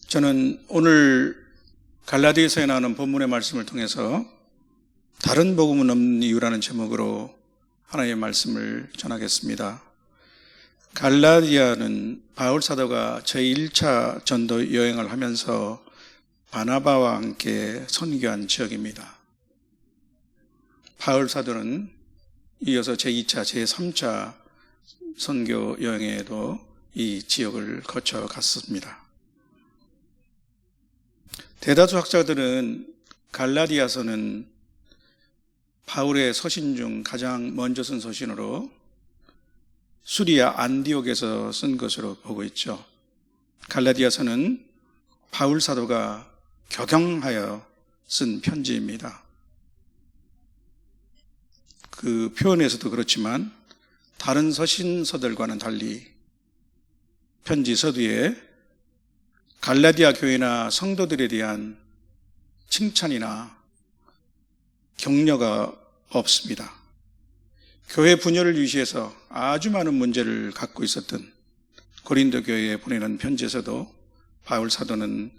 저는 오늘 갈라디아서에 나오는 본문의 말씀을 통해서 다른 복음은 없는 이유라는 제목으로 하나님의 말씀을 전하겠습니다. 갈라디아는 바울 사도가 제1차 전도 여행을 하면서 바나바와 함께 선교한 지역입니다. 바울 사도는 이어서 제2차, 제3차 선교 여행에도 이 지역을 거쳐갔습니다. 대다수 학자들은 갈라디아서는 바울의 서신 중 가장 먼저 쓴 서신으로 수리아 안디옥에서 쓴 것으로 보고 있죠. 갈라디아서는 바울 사도가 격앙하여 쓴 편지입니다. 그 표현에서도 그렇지만 다른 서신서들과는 달리 편지 서두에 갈라디아 교회나 성도들에 대한 칭찬이나 격려가 없습니다. 교회 분열을 유지해서 아주 많은 문제를 갖고 있었던 고린도 교회에 보내는 편지에서도 바울 사도는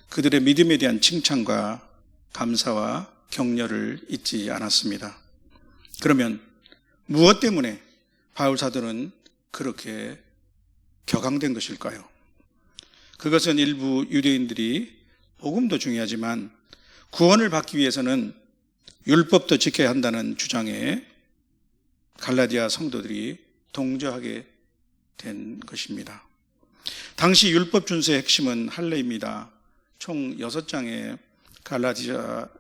그들의 믿음에 대한 칭찬과 감사와 격려를 잊지 않았습니다. 그러면 무엇 때문에 바울 사도는 그렇게 격앙된 것일까요? 그것은 일부 유대인들이 복음도 중요하지만 구원을 받기 위해서는 율법도 지켜야 한다는 주장에 갈라디아 성도들이 동조하게 된 것입니다. 당시 율법 준수의 핵심은 할례입니다. 총 6장의 갈라디아서에서도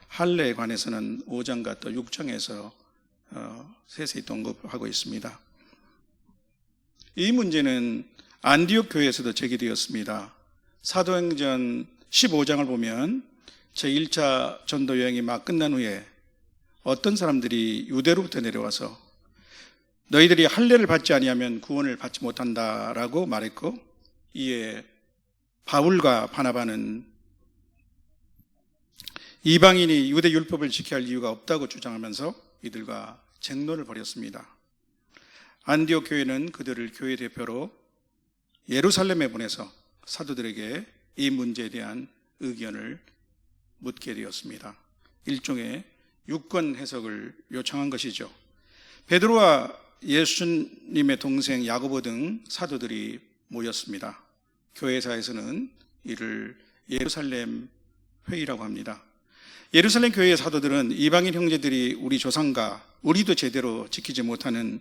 할례에 관해서는 5장과 또 6장에서 세세히 언급하고 있습니다. 이 문제는 안디옥 교회에서도 제기되었습니다. 사도행전 15장을 보면 제1차 전도 여행이 막 끝난 후에 어떤 사람들이 유대로부터 내려와서 너희들이 할례를 받지 아니하면 구원을 받지 못한다라고 말했고, 이에 바울과 바나바는 이방인이 유대 율법을 지켜야 할 이유가 없다고 주장하면서 이들과 쟁론을 벌였습니다. 안디옥 교회는 그들을 교회 대표로 예루살렘에 보내서 사도들에게 이 문제에 대한 의견을 묻게 되었습니다. 일종의 유권 해석을 요청한 것이죠. 베드로와 예수님의 동생 야고보 등 사도들이 모였습니다. 교회사에서는 이를 예루살렘 회의라고 합니다. 예루살렘 교회의 사도들은 이방인 형제들이 우리 조상과 우리도 제대로 지키지 못하는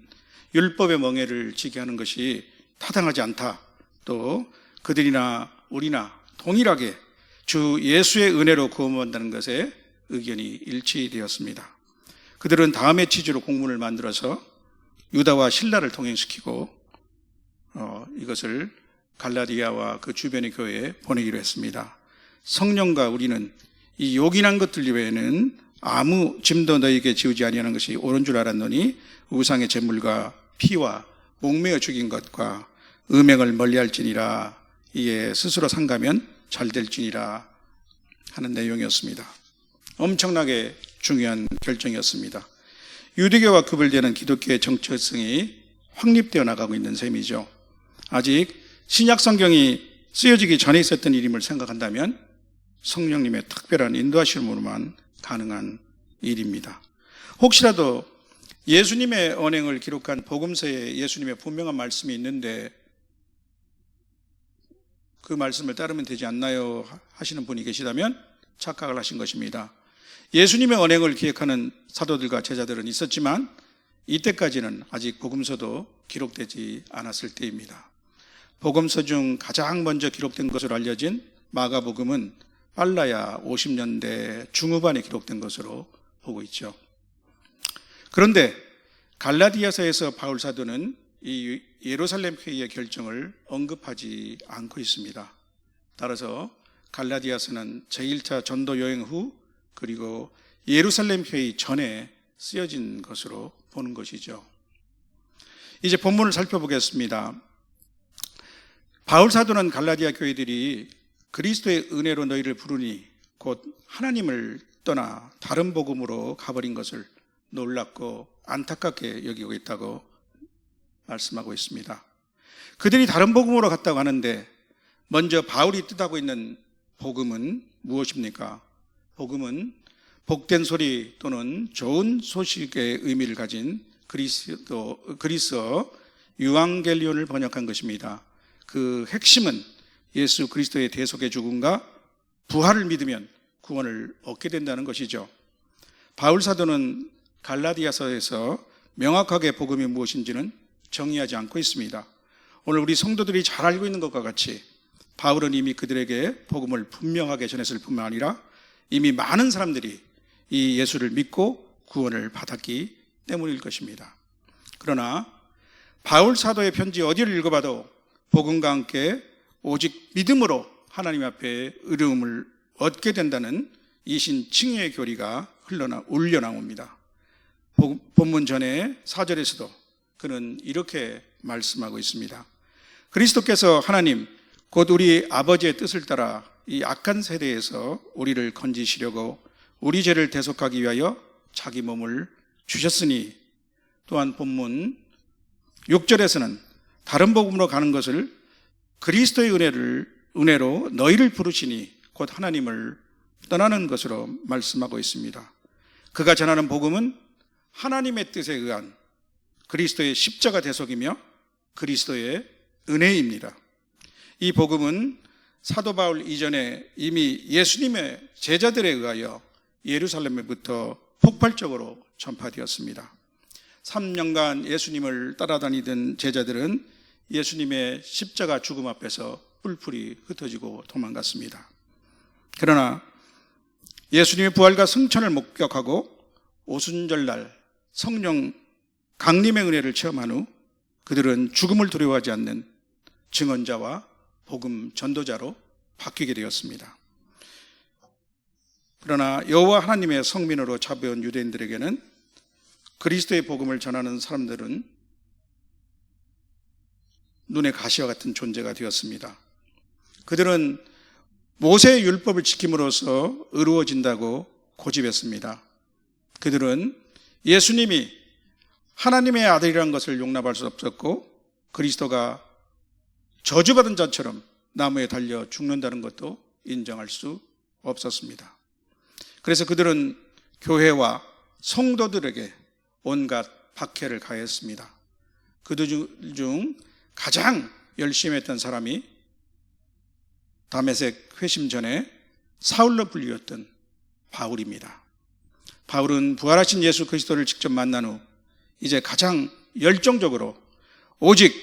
율법의 멍에를 지게 하는 것이 타당하지 않다. 또 그들이나 우리나 동일하게 주 예수의 은혜로 구원받는다는 것에 의견이 일치되었습니다. 그들은 다음의 취지로 공문을 만들어서 유다와 신라를 동행시키고 이것을 갈라디아와 그 주변의 교회에 보내기로 했습니다. 성령과 우리는 이 요긴한 것들 외에는 아무 짐도 너희에게 지우지 아니하는 것이 옳은 줄 알았노니 우상의 제물과 피와 목매어 죽인 것과 음행을 멀리할지니라. 이에 스스로 상가면 잘 될지니라 하는 내용이었습니다. 엄청나게 중요한 결정이었습니다. 유대교와 구별되는 기독교의 정체성이 확립되어 나가고 있는 셈이죠. 아직 신약 성경이 쓰여지기 전에 있었던 일임을 생각한다면 성령님의 특별한 인도하심으로만 가능한 일입니다. 혹시라도 예수님의 언행을 기록한 복음서에 예수님의 분명한 말씀이 있는데 그 말씀을 따르면 되지 않나요? 하시는 분이 계시다면 착각을 하신 것입니다. 예수님의 언행을 기획하는 사도들과 제자들은 있었지만 이때까지는 아직 복음서도 기록되지 않았을 때입니다. 복음서 중 가장 먼저 기록된 것으로 알려진 마가복음은 빨라야 50년대 중후반에 기록된 것으로 보고 있죠. 그런데 갈라디아서에서 바울 사도는 이 예루살렘 회의의 결정을 언급하지 않고 있습니다. 따라서 갈라디아서는 제1차 전도 여행 후 그리고 예루살렘 회의 전에 쓰여진 것으로 보는 것이죠. 이제 본문을 살펴보겠습니다. 바울 사도는 갈라디아 교회들이 그리스도의 은혜로 너희를 부르니 곧 하나님을 떠나 다른 복음으로 가버린 것을 놀랍고 안타깝게 여기고 있다고 말씀하고 있습니다. 그들이 다른 복음으로 갔다고 하는데 먼저 바울이 뜻하고 있는 복음은 무엇입니까? 복음은 복된 소리 또는 좋은 소식의 의미를 가진 그리스어 유앙겔리온을 번역한 것입니다. 그 핵심은 예수 그리스도의 대속의 죽음과 부활을 믿으면 구원을 얻게 된다는 것이죠. 바울 사도는 갈라디아서에서 명확하게 복음이 무엇인지는 정의하지 않고 있습니다. 오늘 우리 성도들이 잘 알고 있는 것과 같이 바울은 이미 그들에게 복음을 분명하게 전했을 뿐만 아니라 이미 많은 사람들이 이 예수를 믿고 구원을 받았기 때문일 것입니다. 그러나 바울 사도의 편지 어디를 읽어봐도 복음과 함께 오직 믿음으로 하나님 앞에 의로움을 얻게 된다는 이신 칭의의 교리가 울려 나옵니다. 본문 전에 4절에서도 그는 이렇게 말씀하고 있습니다. 그리스도께서 하나님 곧 우리 아버지의 뜻을 따라 이 악한 세대에서 우리를 건지시려고 우리 죄를 대속하기 위하여 자기 몸을 주셨으니, 또한 본문 6절에서는 다른 복음으로 가는 것을 그리스도의 은혜로 너희를 부르시니 곧 하나님을 떠나는 것으로 말씀하고 있습니다. 그가 전하는 복음은 하나님의 뜻에 의한 그리스도의 십자가 대속이며 그리스도의 은혜입니다. 이 복음은 사도 바울 이전에 이미 예수님의 제자들에 의하여 예루살렘에부터 폭발적으로 전파되었습니다. 3년간 예수님을 따라다니던 제자들은 예수님의 십자가 죽음 앞에서 뿔뿔이 흩어지고 도망갔습니다. 그러나 예수님의 부활과 승천을 목격하고 오순절날 성령 강림의 은혜를 체험한 후 그들은 죽음을 두려워하지 않는 증언자와 복음 전도자로 바뀌게 되었습니다. 그러나 여호와 하나님의 성민으로 잡혀온 유대인들에게는 그리스도의 복음을 전하는 사람들은 눈의 가시와 같은 존재가 되었습니다. 그들은 모세의 율법을 지킴으로써 의로워진다고 고집했습니다. 그들은 예수님이 하나님의 아들이라는 것을 용납할 수 없었고 그리스도가 저주받은 자처럼 나무에 달려 죽는다는 것도 인정할 수 없었습니다. 그래서 그들은 교회와 성도들에게 온갖 박해를 가했습니다. 그들 중 가장 열심히 했던 사람이 다메섹 회심 전에 사울로 불리웠던 바울입니다. 바울은 부활하신 예수 그리스도를 직접 만난 후 이제 가장 열정적으로 오직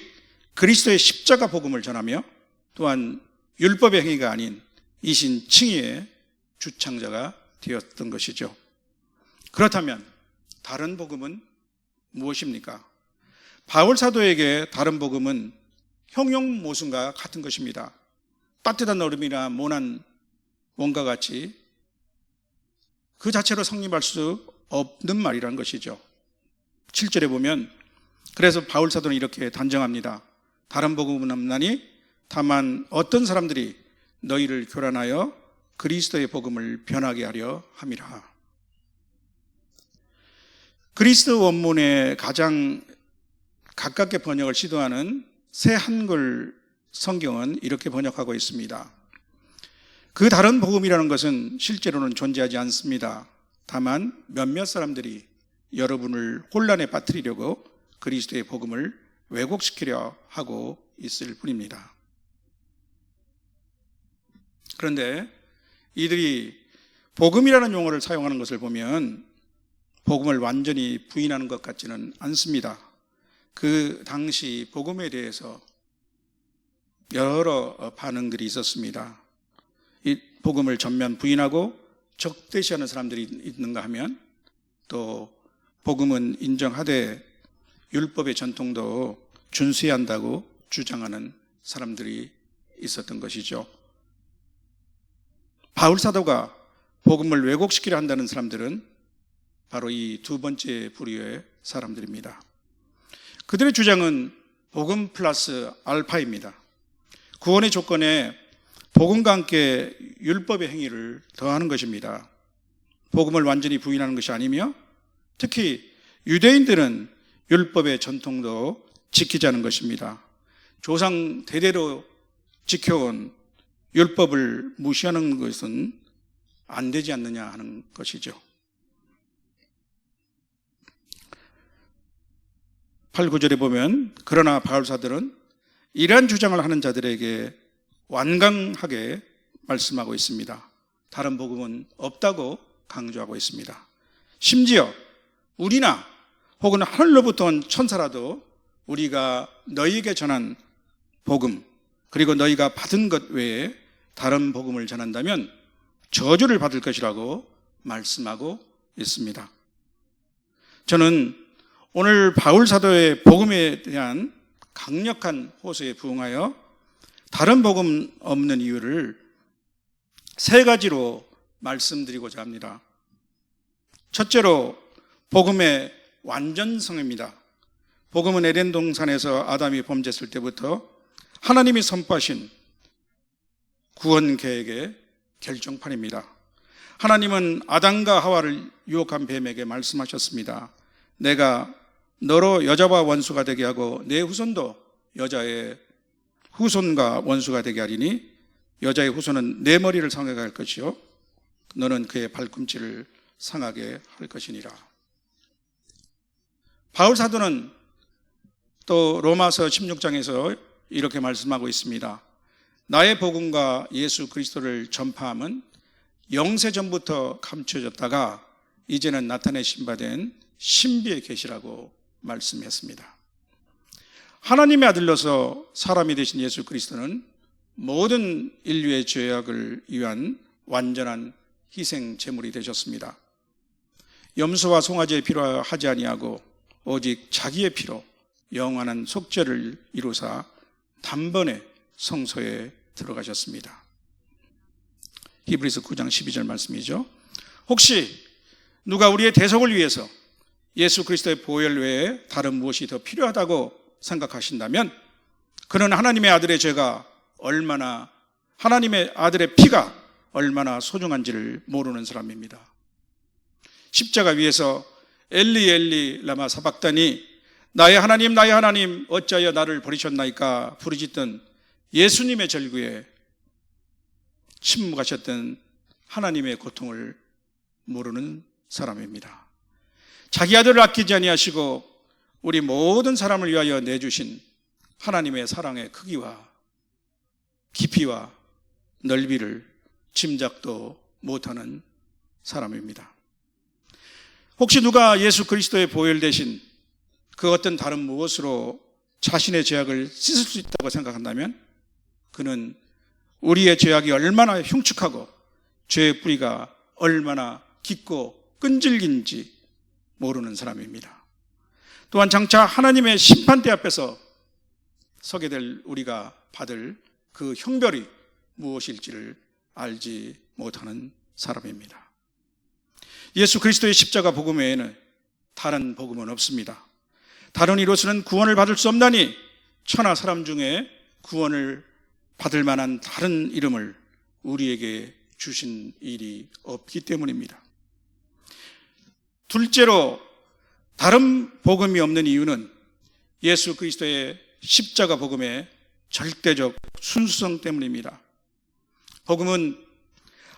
그리스도의 십자가 복음을 전하며 또한 율법의 행위가 아닌 이신 칭의의 주창자가 되었던 것이죠. 그렇다면 다른 복음은 무엇입니까? 바울 사도에게 다른 복음은 형용모순과 같은 것입니다. 따뜻한 얼음이나 모난 원과 같이 그 자체로 성립할 수 없는 말이라는 것이죠. 7절에 보면 그래서 바울 사도는 이렇게 단정합니다. 다른 복음은 없나니 다만 어떤 사람들이 너희를 교란하여 그리스도의 복음을 변하게 하려 함이라. 그리스도 원문에 가장 가깝게 번역을 시도하는 새 한글 성경은 이렇게 번역하고 있습니다. 그 다른 복음이라는 것은 실제로는 존재하지 않습니다. 다만 몇몇 사람들이 여러분을 혼란에 빠뜨리려고 그리스도의 복음을 왜곡시키려 하고 있을 뿐입니다. 그런데 이들이 복음이라는 용어를 사용하는 것을 보면 복음을 완전히 부인하는 것 같지는 않습니다. 그 당시 복음에 대해서 여러 반응들이 있었습니다. 이 복음을 전면 부인하고 적대시하는 사람들이 있는가 하면 또 복음은 인정하되 율법의 전통도 준수해야 한다고 주장하는 사람들이 있었던 것이죠. 바울 사도가 복음을 왜곡시키려 한다는 사람들은 바로 이 두 번째 부류의 사람들입니다. 그들의 주장은 복음 플러스 알파입니다. 구원의 조건에 복음과 함께 율법의 행위를 더하는 것입니다. 복음을 완전히 부인하는 것이 아니며 특히 유대인들은 율법의 전통도 지키자는 것입니다. 조상 대대로 지켜온 율법을 무시하는 것은 안 되지 않느냐 하는 것이죠. 8, 9절에 보면 그러나 바울사들은 이러한 주장을 하는 자들에게 완강하게 말씀하고 있습니다. 다른 복음은 없다고 강조하고 있습니다. 심지어 우리나 혹은 하늘로부터 온 천사라도 우리가 너희에게 전한 복음 그리고 너희가 받은 것 외에 다른 복음을 전한다면 저주를 받을 것이라고 말씀하고 있습니다. 저는 오늘 바울 사도의 복음에 대한 강력한 호소에 부응하여 다른 복음 없는 이유를 3가지로 말씀드리고자 합니다. 첫째로 복음의 완전성입니다. 복음은 에덴 동산에서 아담이 범죄했을 때부터 하나님이 선포하신 구원 계획의 결정판입니다. 하나님은 아담과 하와를 유혹한 뱀에게 말씀하셨습니다. 내가 너로 여자와 원수가 되게 하고 내 후손도 여자의 후손과 원수가 되게 하리니 여자의 후손은 내 머리를 상하게 할 것이요 너는 그의 발꿈치를 상하게 할 것이니라. 바울 사도는 또 로마서 16장에서 이렇게 말씀하고 있습니다. 나의 복음과 예수 그리스도를 전파함은 영세전부터 감춰졌다가 이제는 나타내신 바 된 신비의 계시라고 말씀했습니다. 하나님의 아들로서 사람이 되신 예수 그리스도는 모든 인류의 죄악을 위한 완전한 희생 제물이 되셨습니다. 염소와 송아지의 피로 하지 아니하고 오직 자기의 피로 영원한 속죄를 이루사 단번에 성소에 들어가셨습니다. 히브리서 9장 12절 말씀이죠. 혹시 누가 우리의 대속을 위해서 예수 그리스도의 보혈 외에 다른 무엇이 더 필요하다고 생각하신다면 그는 하나님의 아들의 죄가 얼마나, 하나님의 아들의 피가 얼마나 소중한지를 모르는 사람입니다. 십자가 위에서 엘리 엘리 라마 사박다니 나의 하나님 어찌하여 나를 버리셨나이까 부르짖던 예수님의 절규에 침묵하셨던 하나님의 고통을 모르는 사람입니다. 자기 아들을 아끼지 아니하시고 우리 모든 사람을 위하여 내주신 하나님의 사랑의 크기와 깊이와 넓이를 짐작도 못하는 사람입니다. 혹시 누가 예수 그리스도의 보혈 대신 그 어떤 다른 무엇으로 자신의 죄악을 씻을 수 있다고 생각한다면 그는 우리의 죄악이 얼마나 흉측하고 죄의 뿌리가 얼마나 깊고 끈질긴지 모르는 사람입니다. 또한 장차 하나님의 심판대 앞에서 서게 될 우리가 받을 그 형벌이 무엇일지를 알지 못하는 사람입니다. 예수 그리스도의 십자가 복음 외에는 다른 복음은 없습니다. 다른 이로서는 구원을 받을 수 없나니 천하 사람 중에 구원을 받을 만한 다른 이름을 우리에게 주신 일이 없기 때문입니다. 둘째로 다른 복음이 없는 이유는 예수 그리스도의 십자가 복음의 절대적 순수성 때문입니다. 복음은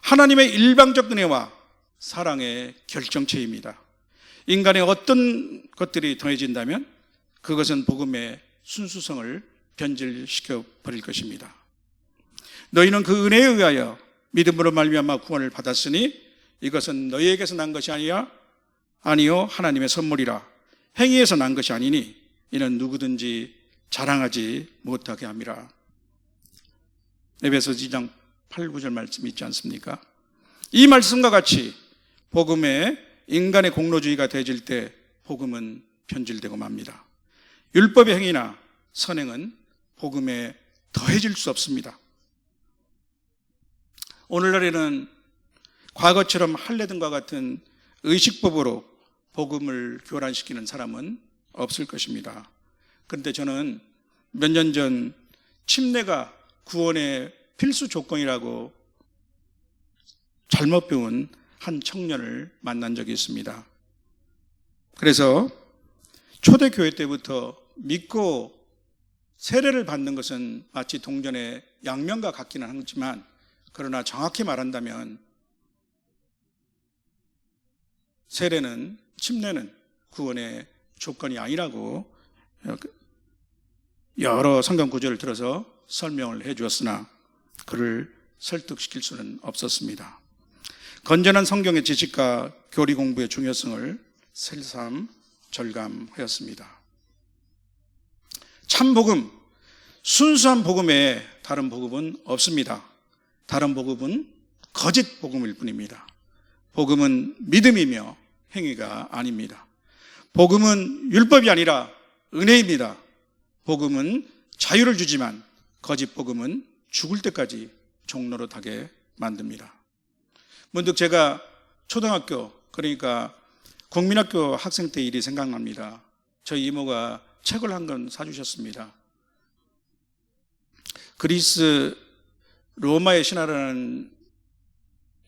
하나님의 일방적 은혜와 사랑의 결정체입니다. 인간의 어떤 것들이 더해진다면 그것은 복음의 순수성을 변질시켜 버릴 것입니다. 너희는 그 은혜에 의하여 믿음으로 말미암아 구원을 받았으니 이것은 너희에게서 난 것이 아니요 하나님의 선물이라. 행위에서 난 것이 아니니 이는 누구든지 자랑하지 못하게 함이라. 에베소서 2장 8, 9절 말씀이 있지 않습니까? 이 말씀과 같이 복음에 인간의 공로주의가 되질 때 복음은 변질되고 맙니다. 율법의 행위나 선행은 복음에 더해질 수 없습니다. 오늘날에는 과거처럼 할례 등과 같은 의식법으로 복음을 교란시키는 사람은 없을 것입니다. 그런데 저는 몇 년 전 침례가 구원의 필수 조건이라고 잘못 배운 한 청년을 만난 적이 있습니다. 그래서 초대교회 때부터 믿고 세례를 받는 것은 마치 동전의 양면과 같기는 하지만, 그러나 정확히 말한다면 세례는, 침례는 구원의 조건이 아니라고 여러 성경 구절을 들어서 설명을 해 주었으나 그를 설득시킬 수는 없었습니다. 건전한 성경의 지식과 교리 공부의 중요성을 새삼 절감하였습니다. 참 복음, 순수한 복음에 다른 복음은 없습니다. 다른 복음은 거짓 복음일 뿐입니다. 복음은 믿음이며 행위가 아닙니다. 복음은 율법이 아니라 은혜입니다. 복음은 자유를 주지만 거짓 복음은 죽을 때까지 종노릇하게 만듭니다. 문득 제가 초등학교, 그러니까 국민학교 학생 때 일이 생각납니다. 저희 이모가 책을 한 권 사주셨습니다. 그리스 로마의 신화라는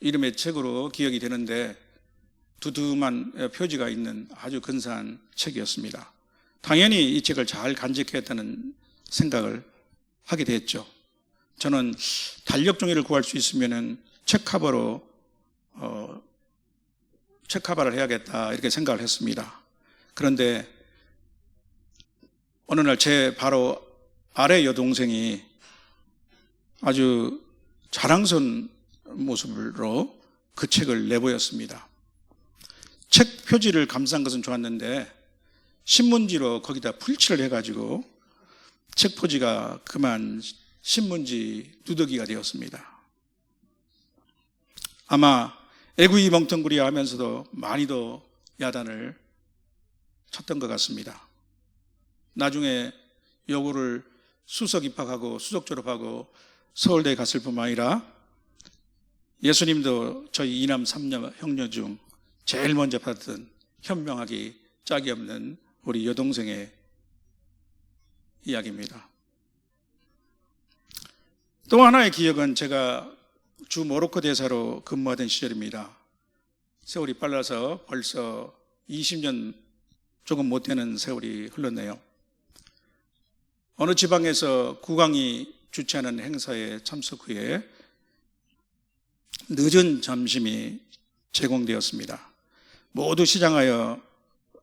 이름의 책으로 기억이 되는데 두툼한 표지가 있는 아주 근사한 책이었습니다. 당연히 이 책을 잘 간직했다는 생각을 하게 됐죠. 저는 달력 종이를 구할 수 있으면 책 카버를 해야겠다 이렇게 생각을 했습니다. 그런데 어느 날 제 바로 아래 여동생이 아주 자랑스러운 모습으로 그 책을 내보였습니다. 책 표지를 감싼 것은 좋았는데 신문지로 거기다 풀칠을 해가지고 책 표지가 그만 신문지 누더기가 되었습니다. 아마 애구이 멍텅구리 하면서도 많이도 야단을 쳤던 것 같습니다. 나중에 요거를 수석 입학하고 수석 졸업하고 서울대에 갔을 뿐만 아니라 예수님도 저희 이남 삼녀 형녀 중 제일 먼저 받았던 현명하기 짝이 없는 우리 여동생의 이야기입니다. 또 하나의 기억은 제가 주 모로코 대사로 근무하던 시절입니다. 세월이 빨라서 벌써 20년 조금 못 되는 세월이 흘렀네요. 어느 지방에서 국왕이 주최하는 행사에 참석 후에 늦은 점심이 제공되었습니다. 모두 시장하여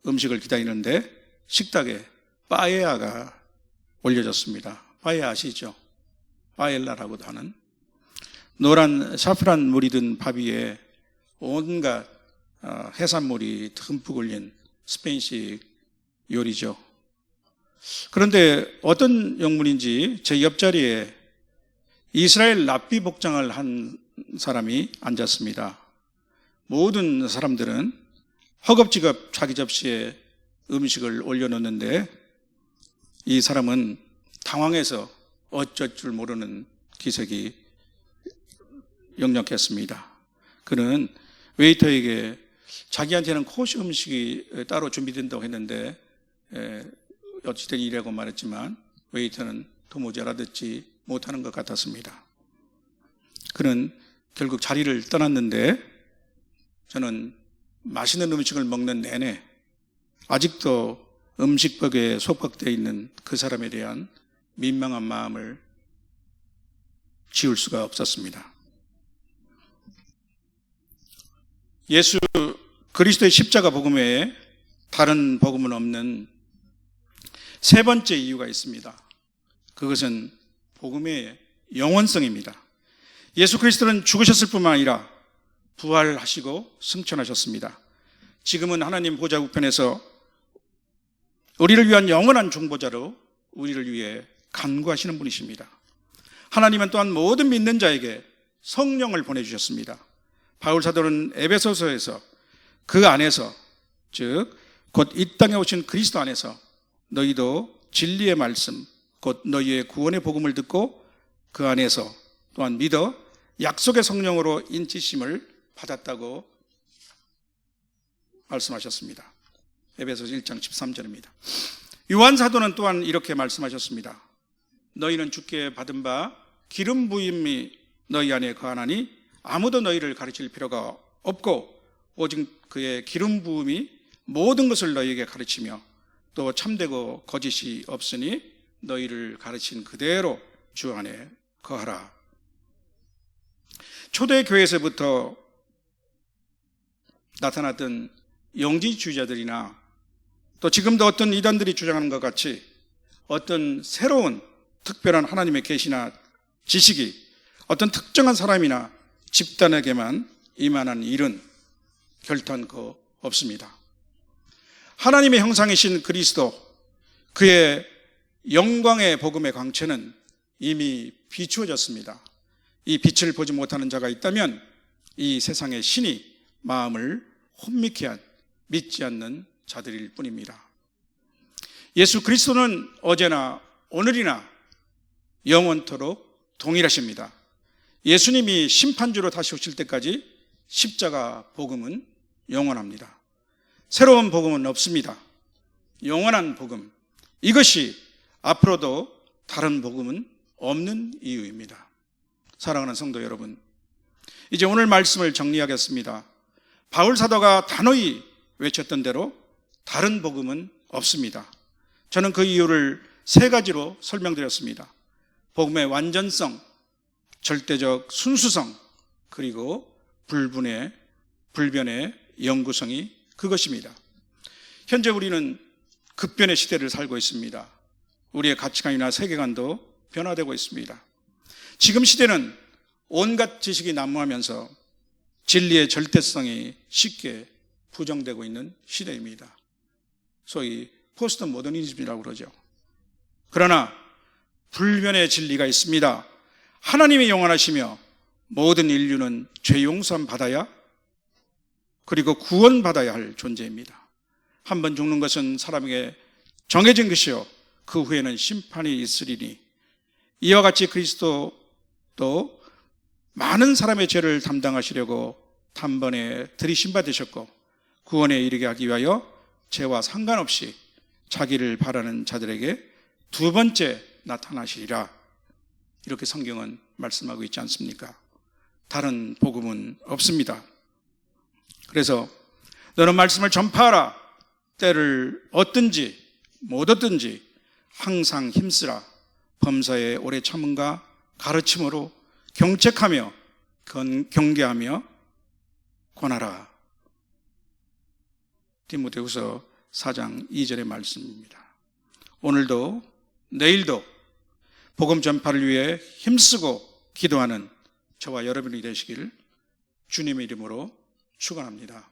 음식을 기다리는데 식탁에 빠에야가 올려졌습니다. 빠에야 아시죠? 빠엘라라고도 하는 노란 사프란 물이 든 밥 위에 온갖 해산물이 듬뿍 올린 스페인식 요리죠. 그런데 어떤 영문인지 제 옆자리에 이스라엘 랍비 복장을 한 사람이 앉았습니다. 모든 사람들은 허겁지겁 자기 접시에 음식을 올려놓는데 이 사람은 당황해서 어쩔 줄 모르는 기색이 역력했습니다. 그는 웨이터에게 자기한테는 코스 음식이 따로 준비된다고 했는데 어찌된 일이라고 말했지만 웨이터는 도무지 알아듣지 못하는 것 같았습니다. 그는 결국 자리를 떠났는데 저는 맛있는 음식을 먹는 내내 아직도 음식벽에 속박되어 있는 그 사람에 대한 민망한 마음을 지울 수가 없었습니다. 예수 그리스도의 십자가 복음 외에 다른 복음은 없는 세 번째 이유가 있습니다. 그것은 복음의 영원성입니다. 예수 그리스도는 죽으셨을 뿐만 아니라 부활하시고 승천하셨습니다. 지금은 하나님 보좌 우편에서 우리를 위한 영원한 중보자로 우리를 위해 간구하시는 분이십니다. 하나님은 또한 모든 믿는 자에게 성령을 보내주셨습니다. 바울 사도는 에베소서에서 그 안에서, 즉 곧 이 땅에 오신 그리스도 안에서 너희도 진리의 말씀, 곧 너희의 구원의 복음을 듣고 그 안에서 또한 믿어 약속의 성령으로 인치심을 받았다고 말씀하셨습니다. 에베소서 1장 13절입니다. 요한 사도는 또한 이렇게 말씀하셨습니다. 너희는 주께 받은 바 기름 부음이 너희 안에 거하나니 아무도 너희를 가르칠 필요가 없고 오직 그의 기름 부음이 모든 것을 너희에게 가르치며 또 참되고 거짓이 없으니 너희를 가르친 그대로 주 안에 거하라. 초대교회에서부터 나타났던 영지주의자들이나 또 지금도 어떤 이단들이 주장하는 것 같이 어떤 새로운 특별한 하나님의 계시나 지식이 어떤 특정한 사람이나 집단에게만 임한한 일은 결탄코 없습니다. 하나님의 형상이신 그리스도, 그의 영광의 복음의 광채는 이미 비추어졌습니다. 이 빛을 보지 못하는 자가 있다면 이 세상의 신이 마음을 혼미케 한 믿지 않는 자들일 뿐입니다. 예수 그리스도는 어제나 오늘이나 영원토록 동일하십니다. 예수님이 심판주로 다시 오실 때까지 십자가 복음은 영원합니다. 새로운 복음은 없습니다. 영원한 복음, 이것이 앞으로도 다른 복음은 없는 이유입니다. 사랑하는 성도 여러분, 이제 오늘 말씀을 정리하겠습니다. 바울 사도가 단호히 외쳤던 대로 다른 복음은 없습니다. 저는 그 이유를 세 가지로 설명드렸습니다. 복음의 완전성, 절대적 순수성, 그리고 불변의 영구성이 그것입니다. 현재 우리는 급변의 시대를 살고 있습니다. 우리의 가치관이나 세계관도 변화되고 있습니다. 지금 시대는 온갖 지식이 난무하면서 진리의 절대성이 쉽게 부정되고 있는 시대입니다. 소위 포스트 모더니즘이라고 그러죠. 그러나 불변의 진리가 있습니다. 하나님이 영원하시며 모든 인류는 죄 용서함 받아야, 그리고 구원받아야 할 존재입니다. 한 번 죽는 것은 사람에게 정해진 것이요 그 후에는 심판이 있으리니, 이와 같이 그리스도도 많은 사람의 죄를 담당하시려고 단번에 들이심받으셨고 구원에 이르게 하기 위하여 죄와 상관없이 자기를 바라는 자들에게 두 번째 나타나시리라. 이렇게 성경은 말씀하고 있지 않습니까? 다른 복음은 없습니다. 그래서 너는 말씀을 전파하라. 때를 얻든지 못 얻든지 항상 힘쓰라. 범사에 오래 참음과 가르침으로 경책하며 경계하며 권하라. 디모데후서 4장 2절의 말씀입니다. 오늘도 내일도 복음 전파를 위해 힘쓰고 기도하는 저와 여러분이 되시길 주님의 이름으로 축원합니다.